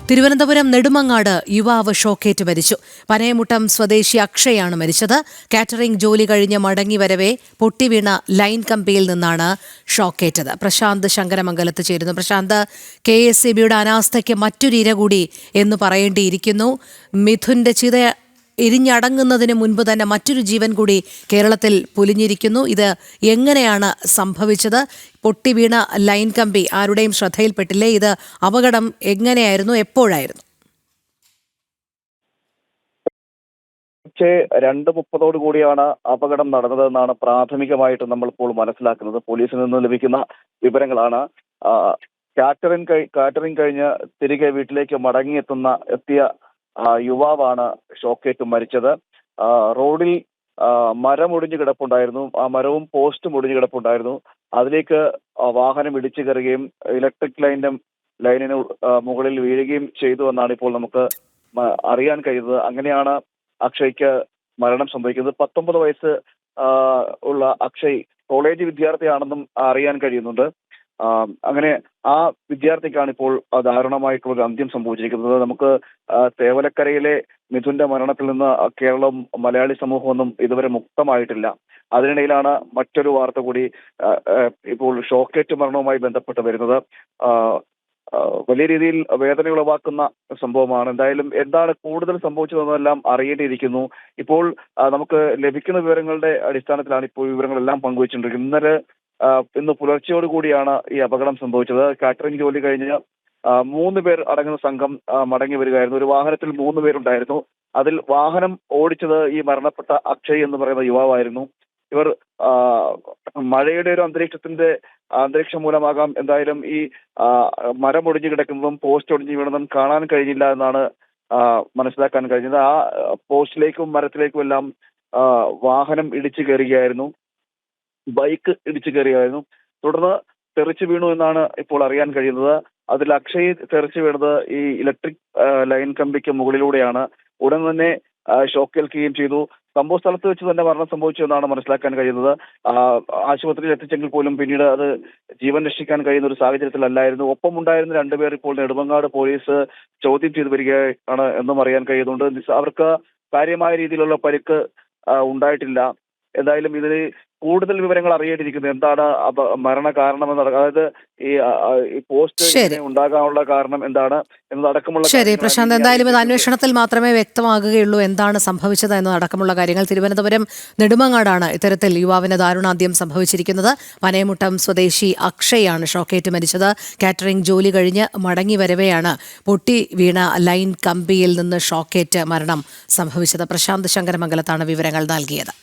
തിരുവനന്തപുരം നെടുമങ്ങാട് യുവാവ് ഷോക്കേറ്റ് മരിച്ചു. പനയമുട്ടം സ്വദേശി അക്ഷയാണ് മരിച്ചത്. കാറ്ററിംഗ് ജോലി കഴിഞ്ഞ് മടങ്ങി വരവെ പൊട്ടിവീണ ലൈൻ കമ്പിയിൽ നിന്നാണ് ഷോക്കേറ്റത്. പ്രശാന്ത് ശങ്കരമംഗലത്ത് ചേരുന്നു. പ്രശാന്ത്, KSEBയുടെ അനാസ്ഥയ്ക്ക് മറ്റൊരു ഇര കൂടി എന്ന് പറയേണ്ടിയിരിക്കുന്നു. മിഥുന്റെ ചിത എരിഞ്ഞടങ്ങുന്നതിന് മുൻപ് തന്നെ മറ്റൊരു ജീവൻ കൂടി കേരളത്തിൽ പൊലിഞ്ഞിരിക്കുന്നു. ഇത് എങ്ങനെയാണ് സംഭവിച്ചത്? പൊട്ടിവീണ ലൈൻ കമ്പി ആരുടെയും ശ്രദ്ധയിൽപ്പെട്ടില്ലേ? ഇത് അപകടം എങ്ങനെയായിരുന്നു, എപ്പോഴായിരുന്നു? 2:30 കൂടിയാണ് അപകടം നടന്നതെന്നാണ് പ്രാഥമികമായിട്ട് നമ്മളിപ്പോൾ മനസ്സിലാക്കുന്നത്. പോലീസിൽ നിന്ന് ലഭിക്കുന്ന വിവരങ്ങളാണ്. കാറ്ററിംഗ് കഴിഞ്ഞ് തിരികെ വീട്ടിലേക്ക് എത്തിയ യുവാവാണ് ഷോക്കേറ്റ് മരിച്ചത്. റോഡിൽ മരം ഒടിഞ്ഞു കിടപ്പുണ്ടായിരുന്നു. ആ മരവും പോസ്റ്റും ഒടിഞ്ഞു കിടപ്പുണ്ടായിരുന്നു. അതിലേക്ക് വാഹനം ഇടിച്ചു കയറുകയും ഇലക്ട്രിക് ലൈനിന് മുകളിൽ വീഴുകയും ചെയ്തു എന്നാണ് ഇപ്പോൾ നമുക്ക് അറിയാൻ കഴിയുന്നത്. അങ്ങനെയാണ് അക്ഷയ്ക്ക് മരണം സംഭവിക്കുന്നത്. 19 വയസ്സ് ഉള്ള അക്ഷയ് കോളേജ് വിദ്യാർത്ഥിയാണെന്നും അറിയാൻ കഴിയുന്നുണ്ട്. അങ്ങനെ ആ വിദ്യാർത്ഥിക്കാണ് ഇപ്പോൾ ദാരുണമായിട്ടുള്ള ഒരു അന്ത്യം സംഭവിച്ചിരിക്കുന്നത്. നമുക്ക് തേവലക്കരയിലെ മിഥുന്റെ മരണത്തിൽ നിന്ന് കേരളം, മലയാളി സമൂഹമൊന്നും ഇതുവരെ മുക്തമായിട്ടില്ല. അതിനിടയിലാണ് മറ്റൊരു വാർത്ത കൂടി ഇപ്പോൾ ഷോക്കേറ്റ് മരണവുമായി ബന്ധപ്പെട്ട് വരുന്നത്. വലിയ രീതിയിൽ വേദന ഉളവാക്കുന്ന സംഭവമാണ്. എന്തായാലും എന്താണ് കൂടുതൽ സംഭവിച്ചതെന്നെല്ലാം അറിയേണ്ടിയിരിക്കുന്നു. ഇപ്പോൾ നമുക്ക് ലഭിക്കുന്ന വിവരങ്ങളുടെ അടിസ്ഥാനത്തിലാണ് ഇപ്പോൾ വിവരങ്ങളെല്ലാം പങ്കുവച്ചിട്ടുണ്ടിരിക്കുന്നത്. ഇന്ന് പുലർച്ചയോടുകൂടിയാണ് ഈ അപകടം സംഭവിച്ചത്. കാറ്ററിംഗ് ജോലി കഴിഞ്ഞ് 3 പേർ അടങ്ങുന്ന സംഘം മടങ്ങി വരികയായിരുന്നു. ഒരു വാഹനത്തിൽ 3 പേരുണ്ടായിരുന്നു. അതിൽ വാഹനം ഓടിച്ചത് ഈ മരണപ്പെട്ട അക്ഷയ് എന്ന് പറയുന്ന യുവാവായിരുന്നു. ഇവർ മഴയുടെ ഒരു അന്തരീക്ഷം മൂലമാകാം എന്തായാലും ഈ മരം ഒടിഞ്ഞു കിടക്കുന്നതും പോസ്റ്റ് ഒടിഞ്ഞു വീണതും കാണാൻ കഴിഞ്ഞില്ല എന്നാണ് മനസ്സിലാക്കാൻ കഴിഞ്ഞത്. ആ പോസ്റ്റിലേക്കും മരത്തിലേക്കും എല്ലാം വാഹനം ഇടിച്ചു കയറുകയായിരുന്നു. ബൈക്ക് ഇടിച്ചു കയറിയായിരുന്നു. തുടർന്ന് തെറിച്ചു വീണു എന്നാണ് ഇപ്പോൾ അറിയാൻ കഴിയുന്നത്. അതിൽ അക്ഷയ് തെറിച്ചു വീണത് ഈ ഇലക്ട്രിക് ലൈൻ കമ്പിക്ക് മുകളിലൂടെയാണ്. ഉടൻ തന്നെ ഷോക്കേൽക്കുകയും ചെയ്തു. സംഭവ സ്ഥലത്ത് വെച്ച് തന്നെ മരണം സംഭവിച്ചു എന്നാണ് മനസ്സിലാക്കാൻ കഴിയുന്നത്. ആശുപത്രിയിൽ എത്തിച്ചെങ്കിൽ പോലും പിന്നീട് അത് ജീവൻ രക്ഷിക്കാൻ കഴിയുന്ന ഒരു സാഹചര്യത്തിലല്ലായിരുന്നു. ഒപ്പമുണ്ടായിരുന്ന 2 പേർ ഇപ്പോൾ നെടുമങ്ങാട് പോലീസ് ചോദ്യം ചെയ്തു വരികയാണ് എന്നും അറിയാൻ കഴിയുന്നുണ്ട്. അവർക്ക് കാര്യമായ രീതിയിലുള്ള പരിക്ക് ഉണ്ടായിട്ടില്ല. എന്തായാലും ഇതിന് കൂടുതൽ വിവരങ്ങൾ അറിയേണ്ടിയിരിക്കുന്നു. എന്താണ് മരണ കാരണമെന്ന്, അതായത് ഈ പോസ്റ്റ് ഉണ്ടാകാനുള്ള കാരണം എന്താണ് എന്നതടക്കമുള്ള. ശരി പ്രശാന്ത്, എന്തായാലും ഇത് അന്വേഷണത്തിൽ മാത്രമേ വ്യക്തമാകുകയുള്ളൂ എന്താണ് സംഭവിച്ചത് എന്നതടക്കമുള്ള കാര്യങ്ങൾ. തിരുവനന്തപുരം നെടുമങ്ങാടാണ് ഇത്തരത്തിൽ യുവാവിന് ദാരുണാന്ത്യം സംഭവിച്ചിരിക്കുന്നത്. പനയമുട്ടം സ്വദേശി അക്ഷയാണ് ഷോക്കേറ്റ് മരിച്ചത്. കാറ്ററിംഗ് ജോലി കഴിഞ്ഞ് മടങ്ങി വരവെയാണ് പൊട്ടി വീണ ലൈൻ കമ്പിയിൽ നിന്ന് ഷോക്കേറ്റ് മരണം സംഭവിച്ചത്. പ്രശാന്ത് ശങ്കരമംഗലത്താണ് വിവരങ്ങൾ നൽകിയത്.